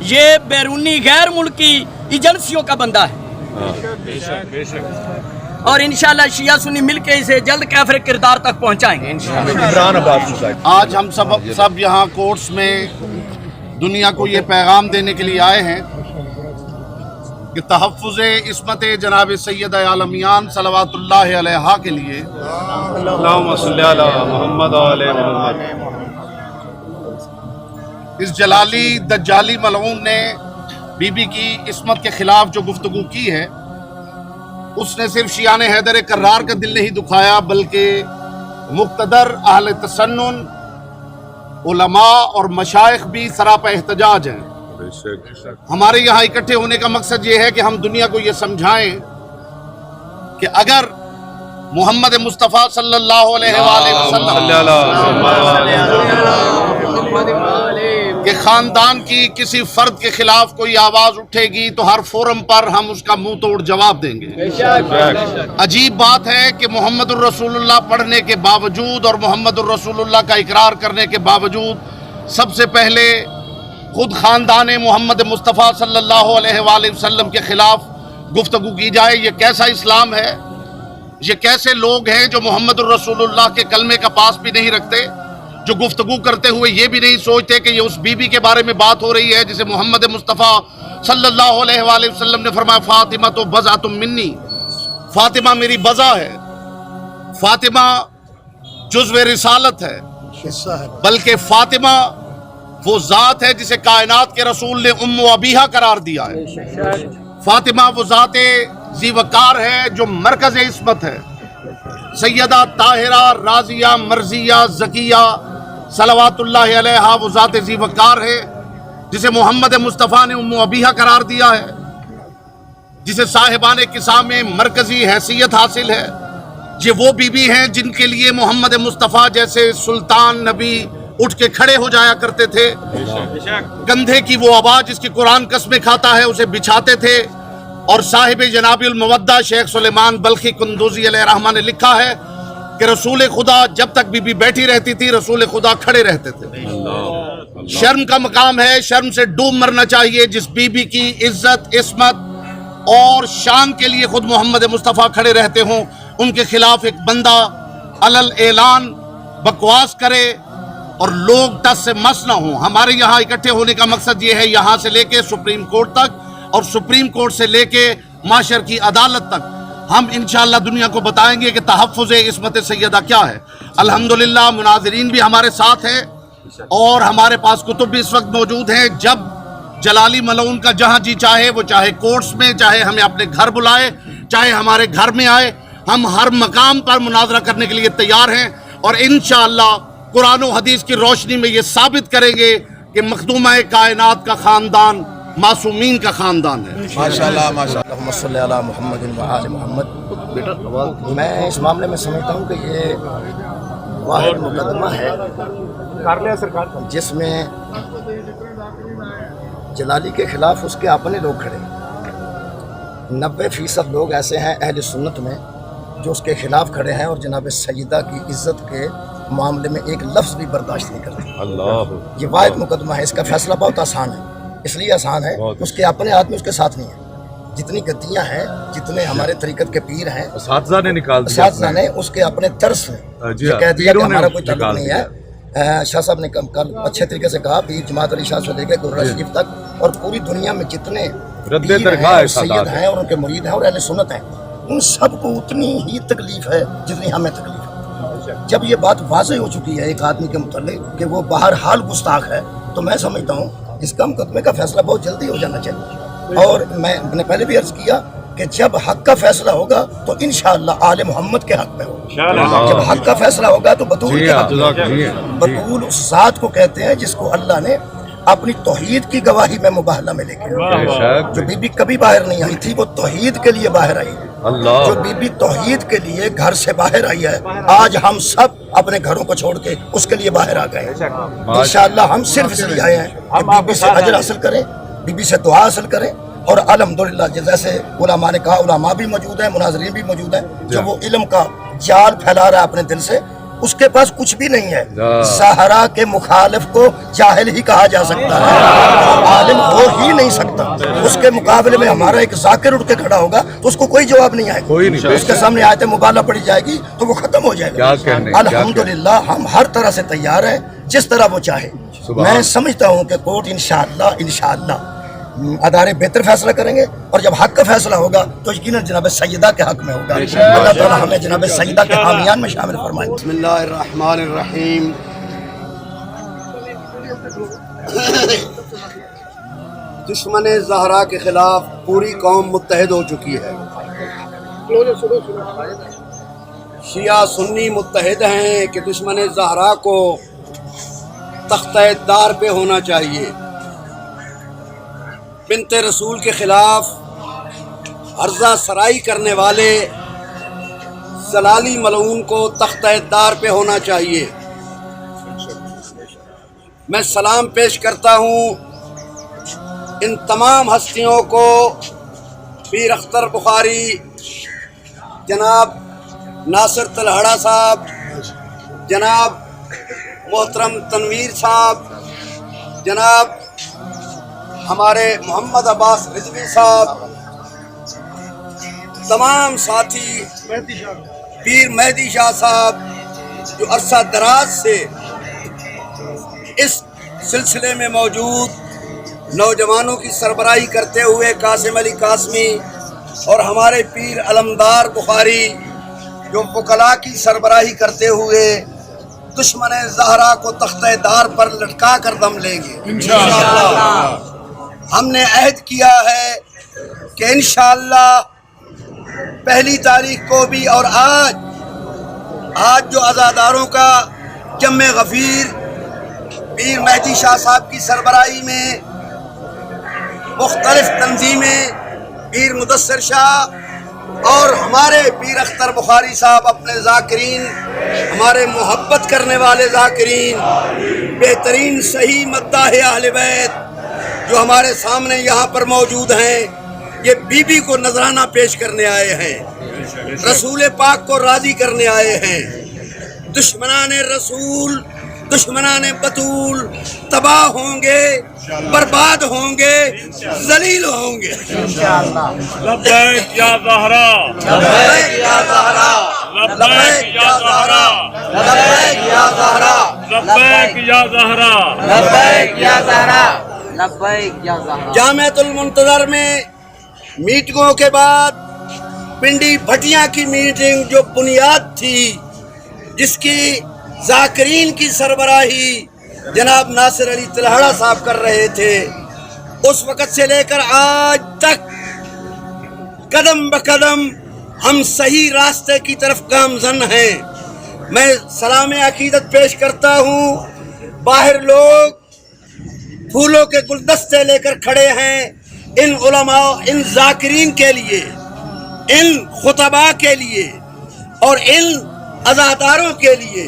یہ بیرونی غیر ملکی ایجنسیوں کا بندہ ہے اور انشاءاللہ شیعہ سنی مل کے اسے جلد کافر کردار تک پہنچائیں گے. آج ہم سب یہاں کورٹس میں دنیا کو یہ پیغام دینے کے لیے آئے ہیں کہ تحفظ عصمت جناب سید عالمیان صلوات اللہ علیہ کے لیے اللہم صلی علی محمد و علی محمد. اس جلالی دجالی ملعون نے بی بی کی عصمت کے خلاف جو گفتگو کی ہے اس نے صرف شیعان حیدر کرار کا دل نہیں دکھایا بلکہ مقتدر اہل تسنن علماء اور مشائخ بھی سراپا احتجاج ہیں. ہمارے یہاں اکٹھے ہونے کا مقصد یہ ہے کہ ہم دنیا کو یہ سمجھائیں کہ اگر محمد مصطفیٰ صلی اللہ علیہ وآلہ وسلم کے خاندان کی کسی فرد کے خلاف کوئی آواز اٹھے گی تو ہر فورم پر ہم اس کا منہ توڑ جواب دیں گے. عجیب بات ہے کہ محمد الرسول اللہ پڑھنے کے باوجود اور محمد الرسول اللہ کا اقرار کرنے کے باوجود سب سے پہلے خود خاندان محمد مصطفیٰ صلی اللہ علیہ وآلہ وسلم کے خلاف گفتگو کی جائے. یہ کیسا اسلام ہے؟ یہ کیسے لوگ ہیں جو محمد الرسول اللہ کے کلمے کا پاس بھی نہیں رکھتے، جو گفتگو کرتے ہوئے یہ بھی نہیں سوچتے کہ یہ اس بی بی کے بارے میں بات ہو رہی ہے جسے محمد مصطفیٰ صلی اللہ علیہ وآلہ وسلم نے فرمایا فاطمہ تو بضعۃ منی، فاطمہ میری بضع ہے، فاطمہ جزو رسالت ہے، بلکہ فاطمہ وہ ذات ہے جسے کائنات کے رسول نے ام و ابیہا قرار دیا ہے. فاطمہ وہ ذات ذی وقار ہے جو مرکز عصمت ہے. سیدہ طاہرہ راضیہ مرضیہ زکیہ صلوات اللہ علیہا وہ ذات ذی وقار ہے جسے محمد مصطفیٰ نے ام و ابیہا قرار دیا ہے، جسے صاحبان کساء میں مرکزی حیثیت حاصل ہے. یہ وہ بی بی ہیں جن کے لیے محمد مصطفیٰ جیسے سلطان نبی اٹھ کے کھڑے ہو جایا کرتے تھے. کندھے کی وہ آواز جس کی قرآن قسمیں کھاتا ہے اسے بچھاتے تھے. اور صاحب جناب المودہ شیخ سلیمان بلخی قندوزی علیہ الرحمہ نے لکھا ہے کہ رسول خدا جب تک بی بی بیٹھی رہتی تھی رسول خدا کھڑے رہتے تھے. شرم کا مقام ہے، شرم سے ڈوب مرنا چاہیے. جس بی بی کی عزت عصمت اور شان کے لیے خود محمد مصطفیٰ کھڑے رہتے ہوں، ان کے خلاف ایک بندہ علل اعلان بکواس کرے اور لوگ ٹس سے مس نہ ہوں. ہمارے یہاں اکٹھے ہونے کا مقصد یہ ہے یہاں سے لے کے سپریم کورٹ تک اور سپریم کورٹ سے لے کے معاشر کی عدالت تک ہم انشاءاللہ دنیا کو بتائیں گے کہ تحفظ عصمت سیدہ کیا ہے. الحمدللہ مناظرین بھی ہمارے ساتھ ہیں اور ہمارے پاس کتب بھی اس وقت موجود ہیں. جب جلالی ملعون کا جہاں جی چاہے، وہ چاہے کورٹس میں، چاہے ہمیں اپنے گھر بلائے، چاہے ہمارے گھر میں آئے، ہم ہر مقام پر مناظرہ کرنے کے لیے تیار ہیں اور انشاءاللہ قرآن و حدیث کی روشنی میں یہ ثابت کریں گے کہ مخدومہ کائنات کا خاندان معصومین کا خاندان ہے. ماشاءاللہ ماشاءاللہ. اللہم صلی علی محمد و آل محمد. میں اس معاملے میں سمجھتا ہوں کہ یہ واحد مقدمہ ہے جس میں جلالی کے خلاف اس کے اپنے لوگ کھڑے. 90% لوگ ایسے ہیں اہل سنت میں جو اس کے خلاف کھڑے ہیں اور جناب سیدہ کی عزت کے معاملے میں ایک لفظ بھی برداشت نہیں کرتے. یہ واحد مقدمہ ہے. اس کا فیصلہ بہت آسان ہے. اس لیے آسان ہے اس کے اپنے آدمی اس کے ساتھ نہیں ہے. جتنی گدیاں ہیں، جتنے ہمارے طریقت کے پیر ہیں، اساتذہ نے نکال دیا، اساتذہ نے اس کے اپنے درس میں کہہ دیا کہ ہمارا کوئی تعلق نہیں ہے. شاہ صاحب نے کل اچھے طریقے سے کہا پیر جماعت علی شاہ سے لے کے گررہ شریف تک اور پوری دنیا میں جتنے پیر ہیں، سید ہیں اور ان کے مرید ہیں اور اہل سنت ہیں، ان سب کو اتنی ہی تکلیف ہے جتنی ہمیں تکلیف ہے. جب یہ بات واضح ہو چکی ہے ایک آدمی کے متعلق کہ وہ بہرحال گستاخ ہے تو میں سمجھتا ہوں اس کا مقدمے کا فیصلہ بہت جلدی ہو جانا چاہیے. اور میں نے پہلے بھی عرض کیا کہ جب حق کا فیصلہ ہوگا تو انشاءاللہ آل محمد کے حق میں ہوگا. جب حق کا فیصلہ ہوگا تو بطول کے حق میں. بطول اس ذات کو کہتے ہیں جس کو اللہ نے اپنی توحید کی گواہی میں مباہلہ میں لے کے جو بی بی کبھی باہر نہیں آئی تھی وہ توحید کے لیے باہر آئی. جو بی بی توحید کے لیے گھر سے باہر آئی ہے آج ہم سب اپنے گھروں کو چھوڑ کے اس کے لیے باہر آ گئے. انشاءاللہ ہم صرف اس لیے آئے ہیں کہ بی بی سے اجر حاصل کریں، بی بی سے دعا حاصل کریں. اور الحمدللہ جیسے علماء نے کہا، علماء بھی موجود ہیں، مناظرین بھی موجود ہیں جو وہ علم کا جال پھیلا رہا ہے اپنے دل سے. اس کے پاس کچھ بھی نہیں ہے. زہرا کے مخالف کو جاہل ہی کہا جا سکتا ہے, عالم ہو ہی نہیں سکتا. اس کے مقابلے میں ہمارا ایک ذاکر اٹھ کے کھڑا ہوگا تو اس کو کوئی جواب نہیں آئے گا. اس کے سامنے آیت مبالغہ پڑھی جائے گی تو وہ ختم ہو جائے گا. الحمدللہ ہم ہر طرح سے تیار ہیں جس طرح وہ چاہے. میں سمجھتا ہوں کہ کورٹ انشاءاللہ ادارے بہتر فیصلہ کریں گے, اور جب حق کا فیصلہ ہوگا تو یقیناً جناب سیدہ کے حق میں ہوگا. اللہ تعالیٰ ہمیں جناب سیدہ کے حامیان میں شامل فرمائے. بسم اللہ الرحمن الرحیم. دشمن زہرا کے خلاف پوری قوم متحد ہو چکی ہے. شیعہ سنی متحد ہیں کہ دشمن زہرا کو تختہ دار پہ ہونا چاہیے. بنت رسول کے خلاف عرضہ سرائی کرنے والے زلالی ملعون کو تختہ دار پہ ہونا چاہیے. میں سلام پیش کرتا ہوں ان تمام ہستیوں کو, پیر اختر بخاری, جناب ناصر تلہڑا صاحب, جناب محترم تنویر صاحب, جناب ہمارے محمد عباس رضوی صاحب, تمام ساتھی, پیر مہدی شاہ صاحب جو عرصہ دراز سے اس سلسلے میں موجود, نوجوانوں کی سربراہی کرتے ہوئے قاسم علی قاسمی, اور ہمارے پیر علمدار بخاری جو وکلاء کی سربراہی کرتے ہوئے دشمن زہرا کو تختہ دار پر لٹکا کر دم لیں گے انشاءاللہ. ہم نے عہد کیا ہے کہ انشاءاللہ پہلی تاریخ کو بھی, اور آج جو عزاداروں کا جمع غفیر پیر مہدی شاہ صاحب کی سربراہی میں مختلف تنظیمیں, پیر مدثر شاہ اور ہمارے پیر اختر بخاری صاحب اپنے ذاکرین, ہمارے محبت کرنے والے ذاکرین, بہترین صحیح مداح اہل بیت جو ہمارے سامنے یہاں پر موجود ہیں, یہ بی بی کو نذرانہ پیش کرنے آئے ہیں, رسول پاک کو راضی کرنے آئے ہیں. دشمنان رسول, دشمنان بطول تباہ ہوں گے, برباد ہوں گے, ذلیل ہوں گے. لبیک یا زہرا, لبیک یا زہرا, لبیک یا زہرا, لبیک یا زہرا, لبیک یا زہرا, لبیک یا زہرا. جامعۃ المنتظر میں میٹنگوں کے بعد پنڈی بھٹیاں کی میٹنگ جو بنیاد تھی, جس کی ذاکرین کی سربراہی جناب ناصر علی تلہڑا صاحب کر رہے تھے, اس وقت سے لے کر آج تک قدم بقدم ہم صحیح راستے کی طرف گامزن ہیں. میں سلام عقیدت پیش کرتا ہوں. باہر لوگ پھولوں کے گلدستے لے کر کھڑے ہیں ان علماء, ان ذاکرین کے لیے, ان خطباء کے لیے اور ان عزاداروں کے لیے.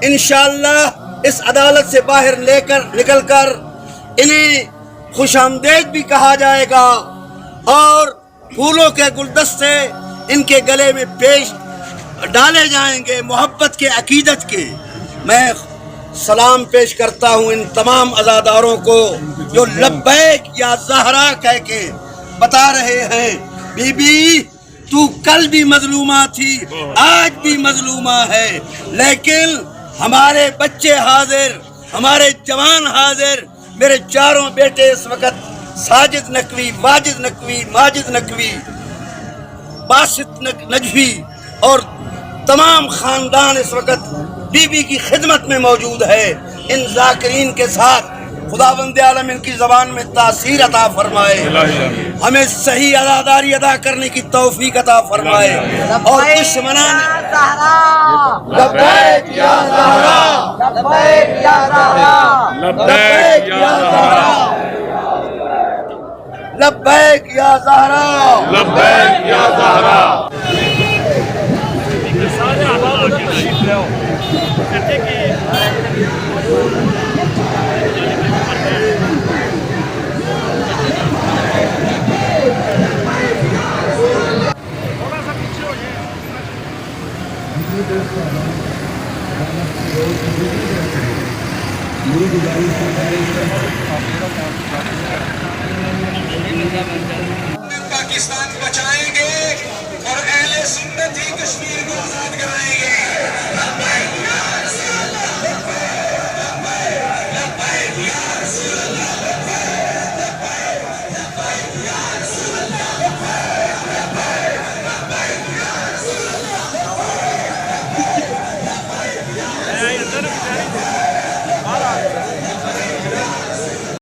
انشاءاللہ اس عدالت سے باہر نکل کر انہیں خوش آمدید بھی کہا جائے گا, اور پھولوں کے گلدستے ان کے گلے میں پیش ڈالے جائیں گے محبت کے, عقیدت کے. میں سلام پیش کرتا ہوں ان تمام عزاداروں کو جو لبیک یا زہرا کہہ کے بتا رہے ہیں, بی بی تو کل بھی مظلومہ تھی, آج بھی مظلومہ ہے, لیکن ہمارے بچے حاضر, ہمارے جوان حاضر, میرے چاروں بیٹے اس وقت ساجد نقوی, واجد نقوی, ماجد نقوی, باسط نجوی اور تمام خاندان اس وقت بی بی کی خدمت میں موجود ہے. ان ذاکرین کے ساتھ خداوند عالم ان کی زبان میں تاثیر عطا فرمائے, ہمیں صحیح عزاداری ادا کرنے کی توفیق عطا فرمائے, اور دشمنان لبیک یا زہرا, لبیک یا زہرا, لبیک یا زہرا, لبیک یا زہرا, لبیک یا زہرا. پاکستان بچائیں گے اور اہل سنت ہی کشمیر کو